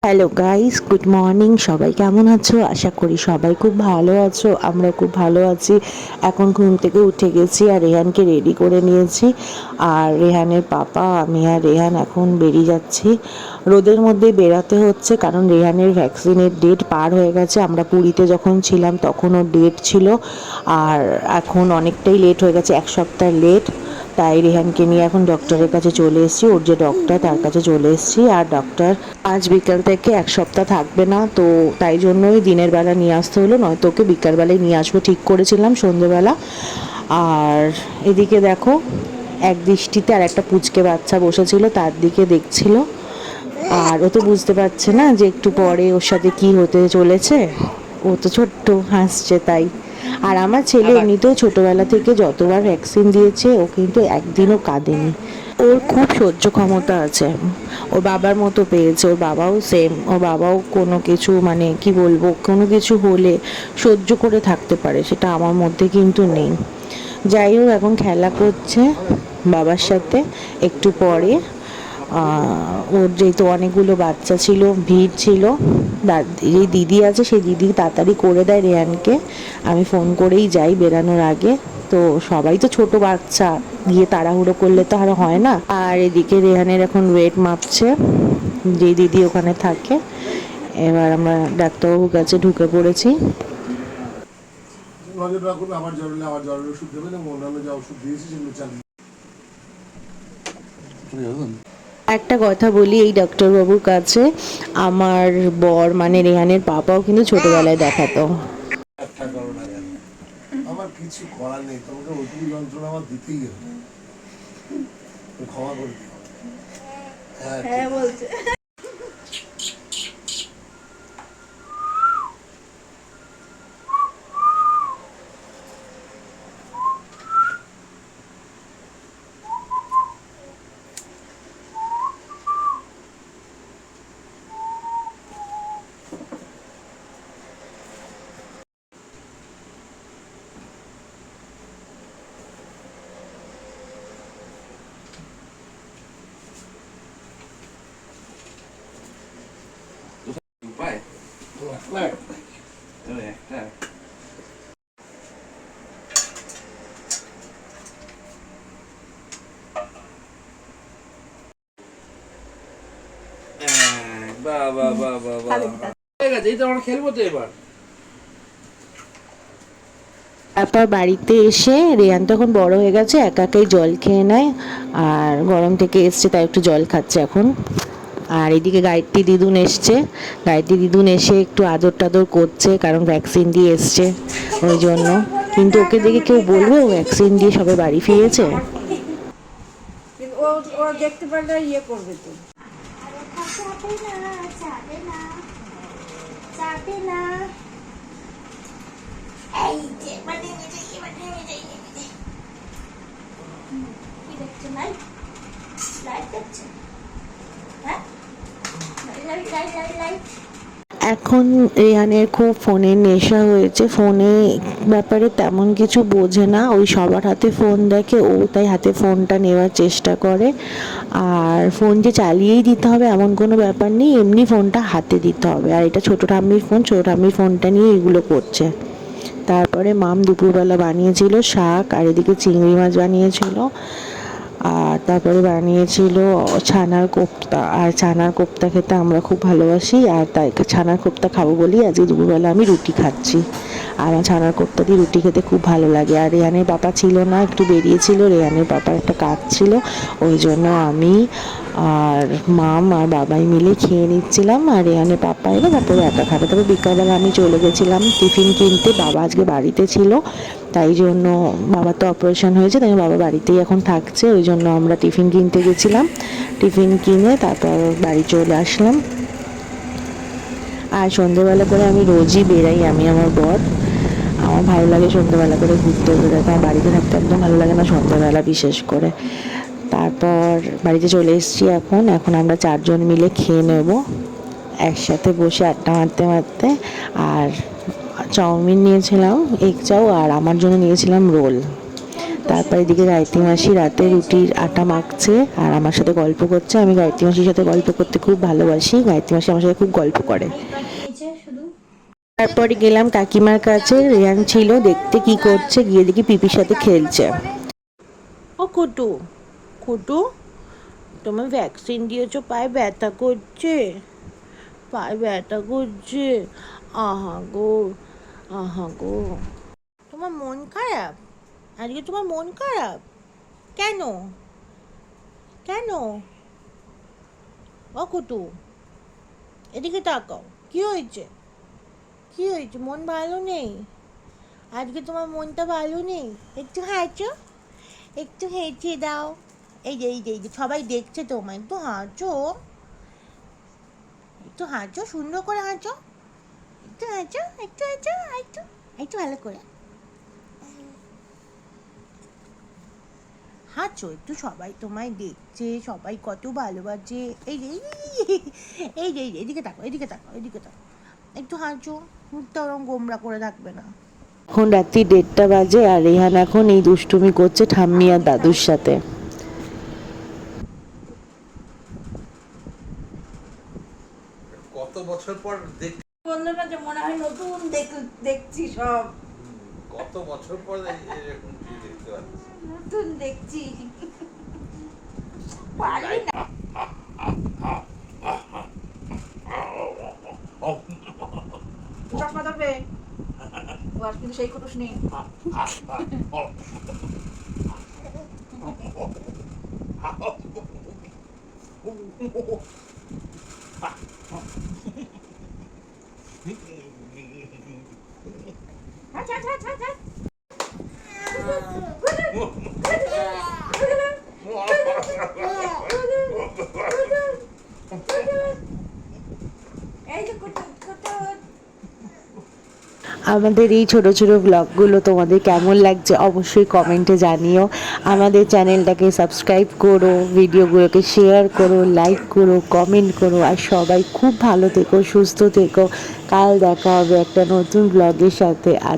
Hello guys, good morning. সবাই কেমন আছো? আশা করি সবাই খুব ভালো আছো। আমরা খুব ভালো আছি। এখন ঘুম থেকে উঠে গেছি আর রেহানকে রেডি করে নিয়েছি। আর রেহানের পাপা, আমি আর রেহান এখন বেরিয়ে যাচ্ছি। রোদের মধ্যে বেরাতে হচ্ছে কারণ রেহানের ভ্যাকসিনের ডেট পার হয়ে গেছে। আমরা পুরীতে যখন ছিলাম তখন ওর ডেট ছিল, আর এখন অনেকটাই লেট হয়ে গেছে, 1 সপ্তাহ লেট। তাই রেহানকে নিয়ে এখন ডক্টরের কাছে চলে এসেছি। ওর যে ডক্টর তার কাছে চলে এসেছি। আর ডক্টর আজ বিকাল থেকে 1 সপ্তাহ থাকবে না, তো তাই জন্যই দিনের বেলা নিয়ে আসতে হলো, নয়তো ওকে বিকালবেলায় নিয়ে আসবো ঠিক করেছিলাম, সন্ধেবেলা। আর এদিকে দেখো, এক দৃষ্টিতে আর একটা পুচকে বাচ্চা বসেছিল, তার দিকে দেখছিল। আর ও তো বুঝতে পারছে না যে একটু পরে ওর সাথে কি হতে চলেছে। ও তো ছোট্ট, হাসছে তাই। আর আমার ছেলে এমনিতেও ছোটবেলা থেকে যতবার ভ্যাকসিন দিয়েছে ও কিন্তু একদিনও কাঁদেনি। ওর খুব সহ্য ক্ষমতা আছে। ওর বাবার মতো পেয়েছে। ওর বাবাও সেম। ওর বাবাও কোনো কিছু, মানে কি বলবো, কোনো কিছু হলে সহ্য করে থাকতে পারে, সেটা আমার মধ্যে কিন্তু নেই। যাই হোক, এখন খেলা করছে বাবার সাথে। একটু পরে ওর যেহেতু অনেকগুলো বাচ্চা ছিল, ভিড় ছিল, যে দিদি আছে সেই দিদি তাড়াতাড়ি করে দেয় রেহানকে। আমি ফোন করেই যাই বেরানোর আগে। তো সবাই তো ছোট বাচ্চা, গিয়ে তাড়াহুড়ো করলে তো আর হয় না। আর এদিকে রেহানের এখন ওয়েট মাপছে যে দিদি ওখানে থাকে। এবার আমরা ডাক্তারবাবুর কাছে ঢুকে পড়েছি। নজর রাখুন, আবার জ্বর হলে আবার জ্বরের ওষুধ দেবেন এবং অন্যান্য যা ওষুধ দিয়েছি সেগুলো চালিয়ে। একটা কথা বলি, এই ডাক্তারবাবুর কাছে আমার বর মানে রেহানের পাপাও কিন্তু ছোটবেলায় দেখাতো। আমার কিছু করার নেই, তোমাকে ওইটুকু যন্ত্রণা আমার দিতেই হবে, ক্ষমা করে দিও। হ্যাঁ বলছে। তারপর বাড়িতে এসে রেহান তখন বড় হয়ে গেছে, একা একাই জল খেয়ে নেয়। আর গরম থেকে এসছে তাই একটু জল খাচ্ছে এখন। আর এদিকে গায়ত্রী দিদুন এসছে। গায়ত্রী দিদুন এসে একটু আদর টাদর করছে, কারণ ভ্যাকসিন দিয়ে এসছে ওই জন্য। কিন্তু ওকে দেখে কেউ বলবে ও ভ্যাকসিন দিয়ে সবে বাড়ি ফিরেছে? ও দেখতে পারলে ইয়ে করবে তো। এই যে মানে কি দেখছো? লাইট লাইট দেখছো? হ্যাঁ, লাইট লাইট লাইট লাইট। এখন রেহানের খুব ফোনের নেশা হয়েছে। ফোনে ব্যাপারে তেমন কিছু বোঝে না, ওই সবার হাতে ফোন দেখে, ও তাই হাতে ফোনটা নেওয়ার চেষ্টা করে। আর ফোন যে চালিয়েই দিতে হবে এমন কোনো ব্যাপার নেই, এমনি ফোনটা হাতে দিতে হবে। আর এটা ছোটো ঠাম্মির ফোন, ছোটো ঠাম্মির ফোনটা নিয়ে এগুলো করছে। তারপরে মাম দুপুরবেলা বানিয়েছিল শাক, আর এদিকে চিংড়ি মাছ বানিয়েছিল। আর তারপরে বানিয়েছিল ছানার কোপ্তা। আর ছানার কোপ্তা খেতে আমরা খুব ভালোবাসি, আর তাই ছানার কোপ্তা খাবো বলেই আজকে দুপুরবেলা আমি রুটি খাচ্ছি। আর আমার ছানার কোপ্তা দিয়ে রুটি খেতে খুব ভালো লাগে। আর রেহানের পাপা ছিল না, একটু বেরিয়েছিল, রেহানের পাপার একটা কাজ ছিল, ওই জন্য আমি আর মাম আর বাবাই মিলে খেয়ে নিচ্ছিলাম। আর রেহানের পাপা এলো, তারপরে একা খাবে। তারপর বিকালবেলা আমি চলে গেছিলাম টিফিন কিনতে। বাবা আজকে বাড়িতে ছিল, তাই জন্য, বাবার তো অপারেশন হয়েছে, তাই বাবা বাড়িতেই এখন থাকছে, ওই জন্য আমরা টিফিন কিনতে গেছিলাম। টিফিন কিনে তারপর বাড়ি চলে আসলাম। আর সন্ধ্যেবেলা করে আমি রোজই বেরাই, আমি আমার বর। আমার ভালো লাগে সন্ধ্যেবেলা করে ঘুরতে বেরোতে। আমার বাড়িতে থাকতে একদম ভালো লাগে না, সন্ধ্যেবেলা বিশেষ করে। তারপর বাড়িতে চলে এসেছি এখন। এখন আমরা 4জন মিলে খেয়ে নেব একসাথে বসে আড্ডা মারতে মারতে। আর চাউমিন নিয়েছিলাম, এগ চাউ, আর আমার জন্য নিয়েছিলাম রোল। তারপর এদিকে গায়ত্রী মাসি রাতে রুটির আটা মাখছে আর আমার সাথে গল্প করছে। আমি গায়ত্রী মাসির সাথে গল্প করতে খুব ভালোবাসি, গায়ত্রী মাসি আমার সাথে খুব গল্প করে। নিচে শুধু তারপরে গেলাম কাকিমার কাছে, রেহান ছিল দেখতে কি করছে, গিয়ে দেখি পিপির সাথে খেলছে। ও কুটু, কুটু তোমার ভ্যাকসিন দিয়েছো, পায়ে ব্যথা করছে, পায়ে ব্যথা করছে, আহা গো, আহা গো। তোমার মন খারাপ আজকে, তোমার মন খারাপ কেন, কেন? ও কুটু এদিকে তাকাও, কি হয়েছে, কি হয়েছে, মন ভালো নেই আজকে, তোমার মনটা ভালো নেই? একটু হাঁচো, একটু হেঁচে দাও। এই যে এই যে এই যে সবাই দেখছে তোমায়, একটু হাঁচো, একটু হাঁচো, সুন্দর করে হাঁচো, একটু হাঁচো, একটু হাঁচো, একটু একটু ভালো করে হাঁচো একটু, সবাই তোমায় দেখছে, সবাই কত ভালোবাসে। এই যে এই যে এদিকে তাকাও, এদিকে তাকাও, এদিকে তাকাও, একটু হাঁচো, মুখটা ওরকম গোমরা করে থাকবে না। এখন রাত্রি 1:30 বাজে আর রেহান এখন এই দুষ্টুমি করছে ঠাম্মি আর দাদুর সাথে। কত বছর পর বন্ধুরা যে মনে হয় নতুন দেখছি সব, কত বছর পর এরকম টিভি দেখতে পাচ্ছি। নতুন দেখছি, পারি না। চশমা ধরবে ও আর কিন্তু সেই খোলস নেই। আচ্ছা আচ্ছা আচ্ছা আচ্ছা এই যে কুটু কুটু। আমাদের এই ছোট ছোট ব্লগগুলো তোমাদের কেমন লাগছে অবশ্যই কমেন্টে জানিও। আমাদের চ্যানেলটাকে সাবস্ক্রাইব করো, ভিডিওগুলোকে শেয়ার করো, লাইক করো, কমেন্ট করো। আর সবাই খুব ভালো থেকো, সুস্থ থেকো। কাল দেখা হবে একটা নতুন ব্লগের সাথে। আর